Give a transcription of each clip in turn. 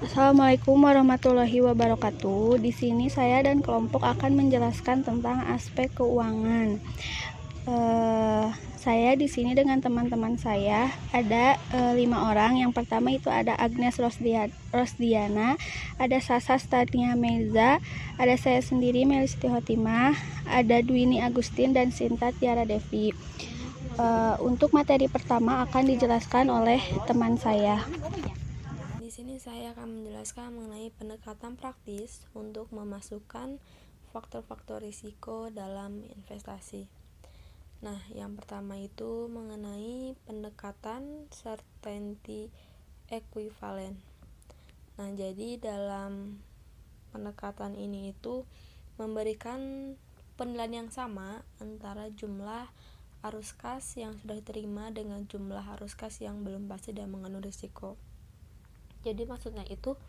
Assalamualaikum warahmatullahi wabarakatuh. Di sini saya dan kelompok akan menjelaskan tentang aspek keuangan. Saya di sini dengan teman-teman saya ada 5 orang. Yang pertama itu ada Agnes Rosdiana, ada Sasa Stania Meza, ada saya sendiri Melisiti Hotimah, ada Dwini Agustin dan Sinta Tiara Devi. Untuk materi pertama akan dijelaskan oleh teman saya. Di sini saya akan menjelaskan mengenai pendekatan praktis untuk memasukkan faktor-faktor risiko dalam investasi. Nah, yang pertama itu mengenai pendekatan certainty equivalent. Nah, jadi dalam pendekatan ini itu memberikan penilaian yang sama antara jumlah arus kas yang sudah diterima dengan jumlah arus kas yang belum pasti dan mengandung risiko. Jadi maksudnya itu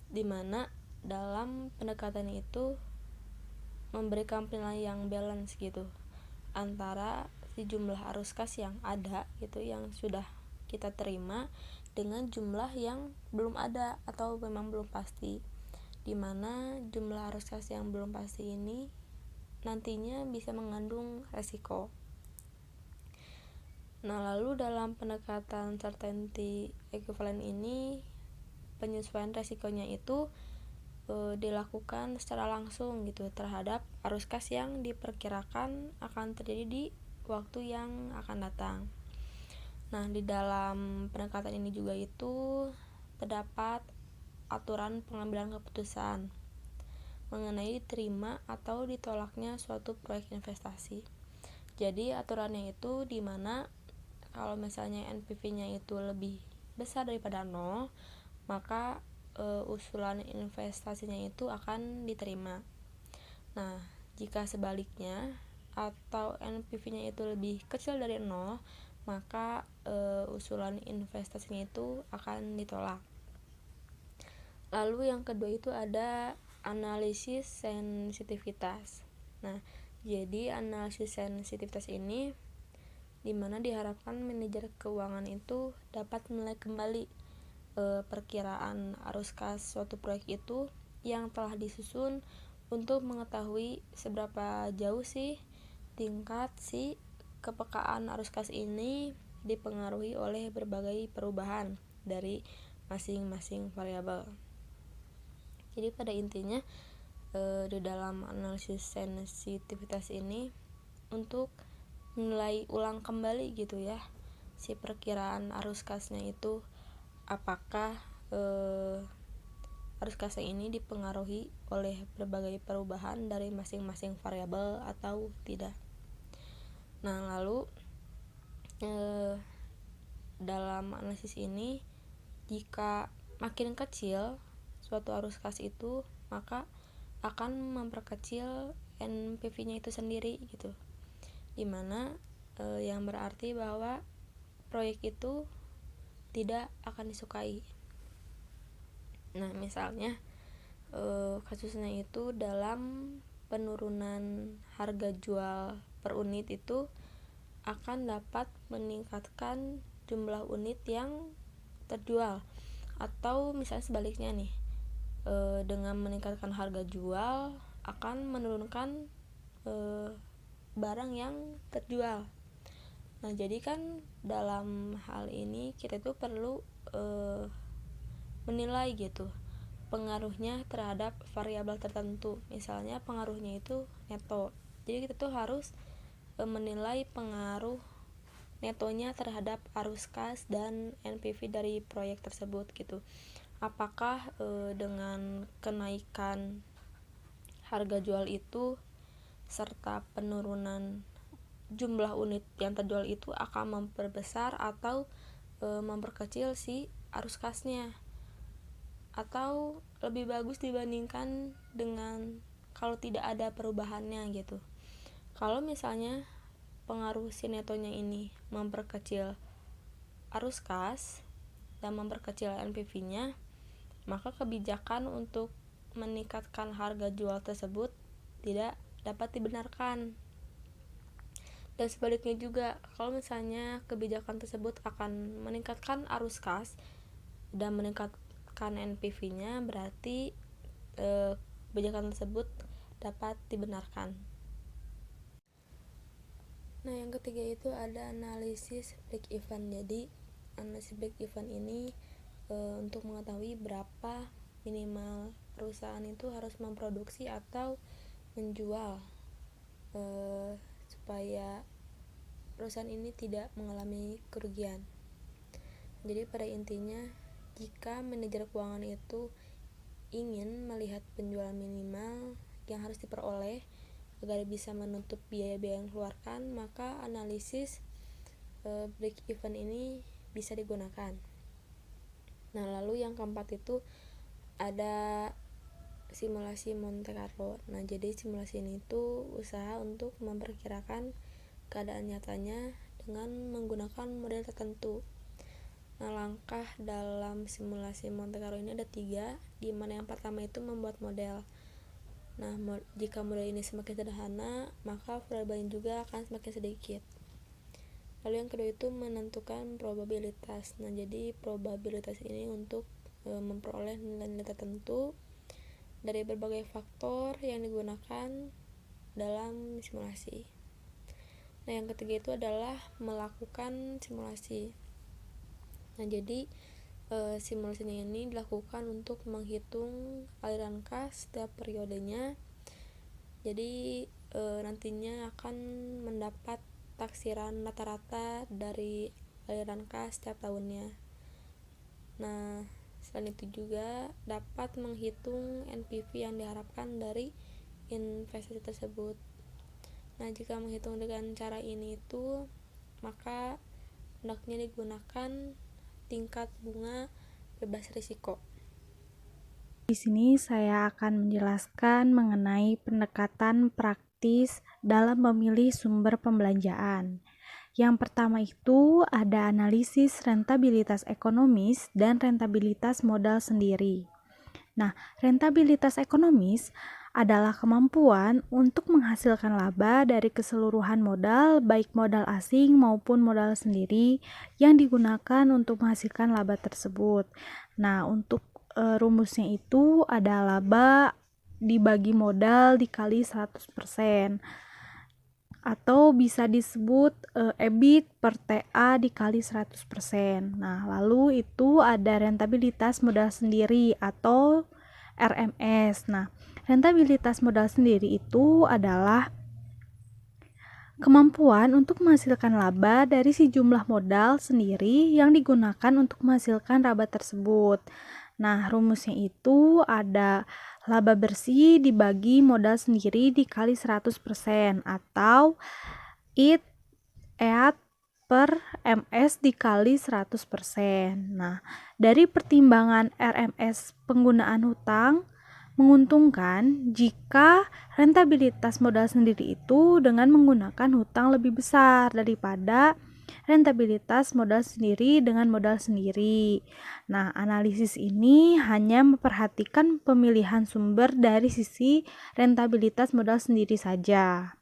dimana dalam pendekatan itu memberikan penilaian yang balance gitu antara si jumlah arus kas yang ada gitu yang sudah kita terima dengan jumlah yang belum ada atau memang belum pasti, dimana jumlah arus kas yang belum pasti ini nantinya bisa mengandung resiko. Nah, lalu dalam pendekatan certainty equivalent ini penyesuaian resikonya itu dilakukan secara langsung gitu terhadap arus kas yang diperkirakan akan terjadi di waktu yang akan datang. Nah, di dalam pendekatan ini juga itu terdapat aturan pengambilan keputusan mengenai diterima atau ditolaknya suatu proyek investasi. Jadi aturannya itu dimana kalau misalnya NPV-nya itu lebih besar daripada 0, maka usulan investasinya itu akan diterima. Nah, jika sebaliknya atau NPV-nya itu lebih kecil dari 0, maka usulan investasinya itu akan ditolak. Lalu yang kedua itu ada analisis sensitivitas. Nah, jadi analisis sensitivitas ini dimana diharapkan manajer keuangan itu dapat menilai kembali perkiraan arus kas suatu proyek itu yang telah disusun untuk mengetahui seberapa jauh sih tingkat si kepekaan arus kas ini dipengaruhi oleh berbagai perubahan dari masing-masing variabel. Jadi pada intinya di dalam analisis sensitivitas ini untuk menilai ulang kembali gitu ya si perkiraan arus kasnya itu apakah arus kasnya ini dipengaruhi oleh berbagai perubahan dari masing-masing variabel atau tidak. Nah, lalu dalam analisis ini jika makin kecil suatu arus kas itu maka akan memperkecil NPV-nya itu sendiri gitu, dimana yang berarti bahwa proyek itu tidak akan disukai. Nah, misalnya kasusnya itu dalam penurunan harga jual per unit itu akan dapat meningkatkan jumlah unit yang terjual, atau misalnya sebaliknya nih, dengan meningkatkan harga jual akan menurunkan barang yang terjual. Nah, jadi kan dalam hal ini kita tuh perlu menilai gitu pengaruhnya terhadap variabel tertentu. Misalnya pengaruhnya itu neto. Jadi kita tuh harus menilai pengaruh netonya terhadap arus kas dan NPV dari proyek tersebut gitu. Apakah dengan kenaikan harga jual itu serta penurunan jumlah unit yang terjual itu akan memperbesar atau memperkecil si arus kasnya, atau lebih bagus dibandingkan dengan kalau tidak ada perubahannya gitu. Kalau misalnya pengaruh si netonya ini memperkecil arus kas dan memperkecil NPV-nya, maka kebijakan untuk meningkatkan harga jual tersebut tidak dapat dibenarkan. Dan sebaliknya juga, kalau misalnya kebijakan tersebut akan meningkatkan arus kas dan meningkatkan mendapatkan NPV-nya, berarti kebijakan tersebut dapat dibenarkan. Nah, yang ketiga itu ada analisis break even. Jadi analisis break even ini untuk mengetahui berapa minimal perusahaan itu harus memproduksi atau menjual supaya perusahaan ini tidak mengalami kerugian. Jadi pada intinya, jika manajer keuangan itu ingin melihat penjualan minimal yang harus diperoleh agar bisa menutup biaya-biaya yang dikeluarkan, maka analisis break even ini bisa digunakan. Nah, lalu yang keempat itu ada simulasi Monte Carlo. Nah, jadi simulasi ini itu usaha untuk memperkirakan keadaan nyatanya dengan menggunakan model tertentu. Nah, langkah dalam simulasi Monte Carlo ini ada 3, di mana yang pertama itu membuat model. Nah, jika model ini semakin sederhana, maka variabelnya juga akan semakin sedikit. Lalu yang kedua itu menentukan probabilitas. Nah, jadi probabilitas ini untuk memperoleh nilai-nilai tertentu dari berbagai faktor yang digunakan dalam simulasi. Nah, yang ketiga itu adalah melakukan simulasi. Nah, jadi simulasinya ini dilakukan untuk menghitung aliran kas setiap periodenya. Jadi nantinya akan mendapat taksiran rata-rata dari aliran kas setiap tahunnya. Nah, selain itu juga dapat menghitung NPV yang diharapkan dari investasi tersebut. Nah, jika menghitung dengan cara ini itu, maka hendaknya digunakan tingkat bunga bebas risiko. Di sini saya akan menjelaskan mengenai pendekatan praktis dalam memilih sumber pembelanjaan. Yang pertama itu ada analisis rentabilitas ekonomis dan rentabilitas modal sendiri. Nah, rentabilitas ekonomis adalah kemampuan untuk menghasilkan laba dari keseluruhan modal, baik modal asing maupun modal sendiri yang digunakan untuk menghasilkan laba tersebut. Nah, untuk rumusnya itu ada laba dibagi modal dikali 100%, atau bisa disebut EBIT per TA dikali 100%. Nah, lalu itu ada rentabilitas modal sendiri atau RMS. Nah, rentabilitas modal sendiri itu adalah kemampuan untuk menghasilkan laba dari sejumlah modal sendiri yang digunakan untuk menghasilkan laba tersebut. Nah, rumusnya itu ada laba bersih dibagi modal sendiri dikali 100% atau EAT per MS dikali 100%. Nah, dari pertimbangan RMS penggunaan hutang menguntungkan jika rentabilitas modal sendiri itu dengan menggunakan hutang lebih besar daripada rentabilitas modal sendiri dengan modal sendiri. Nah, analisis ini hanya memperhatikan pemilihan sumber dari sisi rentabilitas modal sendiri saja.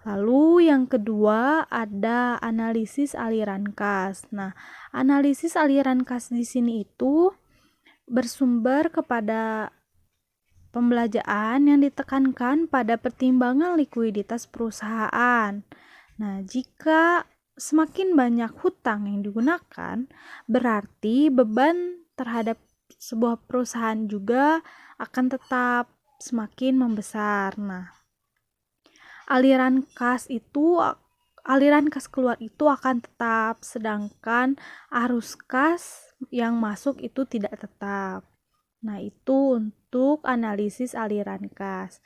Lalu yang kedua ada analisis aliran kas. Nah, analisis aliran kas di sini itu bersumber kepada pembelanjaan yang ditekankan pada pertimbangan likuiditas perusahaan. Nah, jika semakin banyak hutang yang digunakan, berarti beban terhadap sebuah perusahaan juga akan tetap semakin membesar. Nah, aliran kas keluar itu akan tetap, sedangkan arus kas yang masuk itu tidak tetap. Nah, itu untuk analisis aliran kas.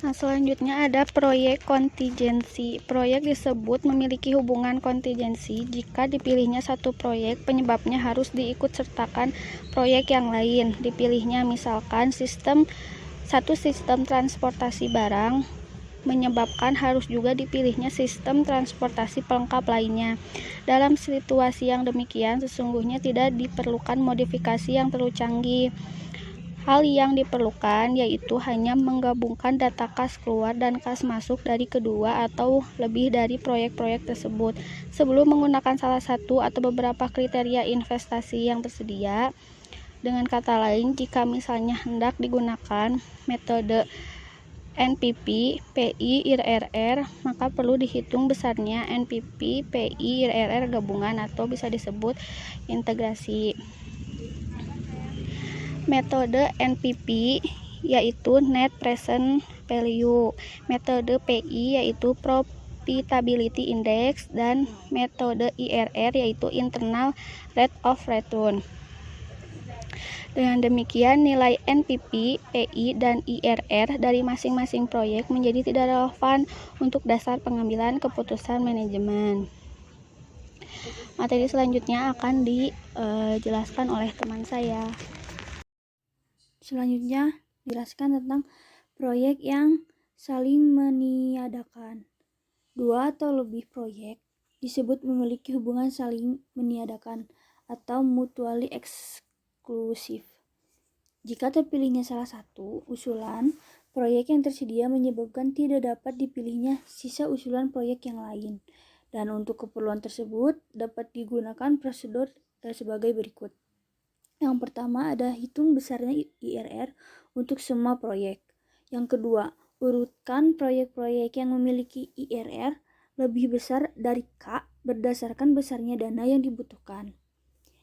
Nah, selanjutnya ada proyek kontingensi. Proyek disebut memiliki hubungan kontingensi jika dipilihnya satu proyek, penyebabnya harus diikut sertakan proyek yang lain. Dipilihnya misalkan satu sistem transportasi barang, menyebabkan harus juga dipilihnya sistem transportasi pelengkap lainnya. Dalam situasi yang demikian, sesungguhnya tidak diperlukan modifikasi yang terlalu canggih. Hal yang diperlukan yaitu hanya menggabungkan data kas keluar dan kas masuk dari kedua atau lebih dari proyek-proyek tersebut. Sebelum menggunakan salah satu atau beberapa kriteria investasi yang tersedia, Dengan kata lain, jika misalnya hendak digunakan metode NPP, PI, IRR, maka perlu dihitung besarnya NPP, PI, IRR gabungan atau bisa disebut integrasi. Metode NPP yaitu Net Present Value, metode PI yaitu Profitability Index, dan metode IRR yaitu Internal Rate of Return. Dengan demikian, nilai NPP, PI, dan IRR dari masing-masing proyek menjadi tidak relevan untuk dasar pengambilan keputusan manajemen. Materi selanjutnya akan dijelaskan oleh teman saya. Selanjutnya, dijelaskan tentang proyek yang saling meniadakan. Dua atau lebih proyek disebut memiliki hubungan saling meniadakan atau mutually eksklusif. Jika terpilihnya salah satu usulan proyek yang tersedia menyebabkan tidak dapat dipilihnya sisa usulan proyek yang lain. Dan untuk keperluan tersebut dapat digunakan prosedur sebagai berikut. Yang pertama ada hitung besarnya IRR untuk semua proyek. Yang kedua, urutkan proyek-proyek yang memiliki IRR lebih besar dari K berdasarkan besarnya dana yang dibutuhkan.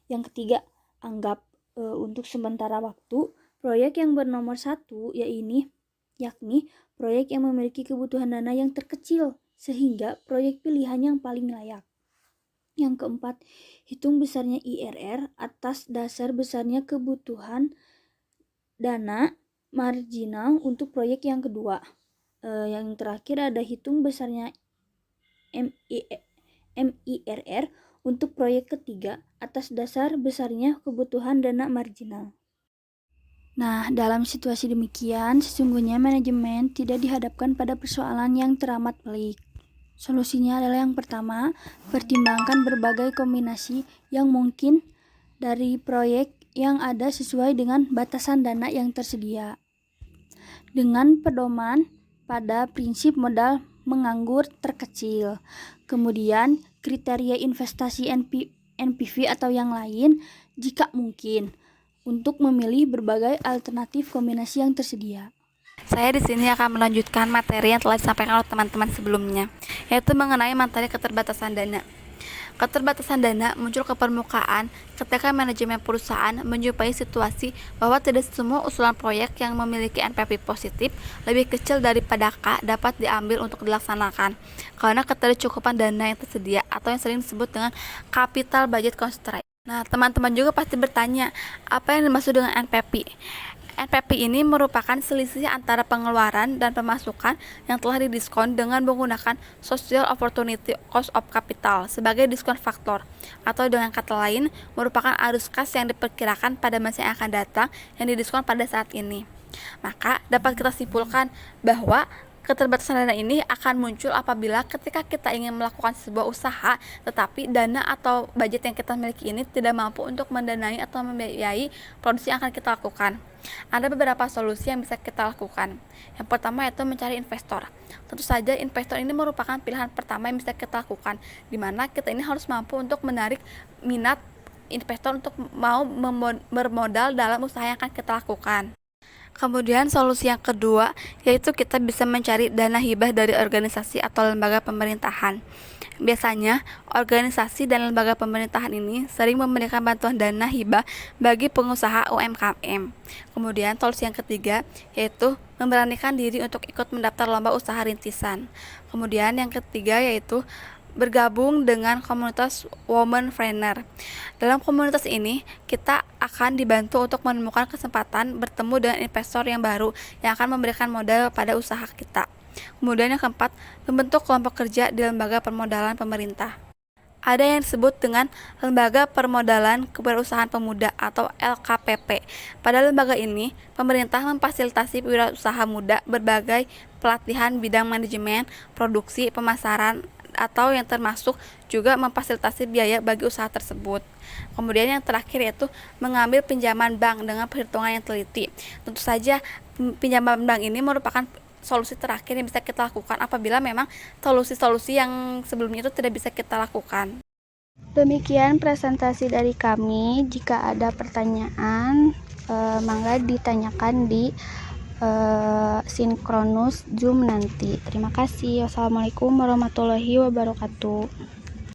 Yang ketiga, anggap untuk sementara waktu proyek yang bernomor 1 yakni proyek yang memiliki kebutuhan dana yang terkecil sehingga proyek pilihan yang paling layak. Yang keempat, hitung besarnya IRR atas dasar besarnya kebutuhan dana marginal untuk proyek yang kedua. Yang terakhir ada hitung besarnya MIRR untuk proyek ketiga atas dasar besarnya kebutuhan dana marginal. Nah, dalam situasi demikian, sesungguhnya manajemen tidak dihadapkan pada persoalan yang teramat pelik. Solusinya adalah yang pertama, pertimbangkan berbagai kombinasi yang mungkin dari proyek yang ada sesuai dengan batasan dana yang tersedia. Dengan pedoman pada prinsip modal menganggur terkecil. Kemudian, kriteria investasi NPV atau yang lain jika mungkin untuk memilih berbagai alternatif kombinasi yang tersedia. Saya di sini akan melanjutkan materi yang telah disampaikan oleh teman-teman sebelumnya, yaitu mengenai materi keterbatasan dana. Keterbatasan dana muncul ke permukaan ketika manajemen perusahaan menjumpai situasi bahwa tidak semua usulan proyek yang memiliki NPV positif lebih kecil daripada K dapat diambil untuk dilaksanakan karena ketercukupan dana yang tersedia atau yang sering disebut dengan capital budget constraint. Nah, teman-teman juga pasti bertanya, apa yang dimaksud dengan NPV? NPV ini merupakan selisih antara pengeluaran dan pemasukan yang telah didiskon dengan menggunakan Social Opportunity Cost of Capital sebagai diskon faktor, atau dengan kata lain merupakan arus kas yang diperkirakan pada masa yang akan datang yang didiskon pada saat ini. Maka dapat kita simpulkan bahwa keterbatasan dana ini akan muncul apabila ketika kita ingin melakukan sebuah usaha tetapi dana atau budget yang kita miliki ini tidak mampu untuk mendanai atau membiayai produksi yang akan kita lakukan. Ada beberapa solusi yang bisa kita lakukan. Yang pertama yaitu mencari investor. Tentu saja investor ini merupakan pilihan pertama yang bisa kita lakukan, di mana kita ini harus mampu untuk menarik minat investor untuk mau bermodal dalam usaha yang akan kita lakukan. Kemudian solusi yang kedua yaitu kita bisa mencari dana hibah dari organisasi atau lembaga pemerintahan. Biasanya, organisasi dan lembaga pemerintahan ini sering memberikan bantuan dana hibah bagi pengusaha UMKM. Kemudian solusi yang ketiga yaitu memberanikan diri untuk ikut mendaftar lomba usaha rintisan. Kemudian yang ketiga yaitu bergabung dengan komunitas Womanpreneur. Dalam komunitas ini, kita akan dibantu untuk menemukan kesempatan bertemu dengan investor yang baru yang akan memberikan modal pada usaha kita. Kemudian yang keempat, membentuk kelompok kerja di lembaga permodalan pemerintah. Ada yang disebut dengan Lembaga Permodalan Kewirausahaan Pemuda atau LKPP. Pada lembaga ini, pemerintah memfasilitasi wirausaha muda berbagai pelatihan bidang manajemen, produksi, pemasaran, atau yang termasuk juga memfasilitasi biaya bagi usaha tersebut. Kemudian yang terakhir yaitu mengambil pinjaman bank dengan perhitungan yang teliti. Tentu saja pinjaman bank ini merupakan solusi terakhir yang bisa kita lakukan apabila memang solusi-solusi yang sebelumnya itu tidak bisa kita lakukan. Demikian presentasi dari kami. Jika ada pertanyaan, mangga ditanyakan di sinkronus Zoom nanti. Terima kasih. Wassalamualaikum warahmatullahi wabarakatuh.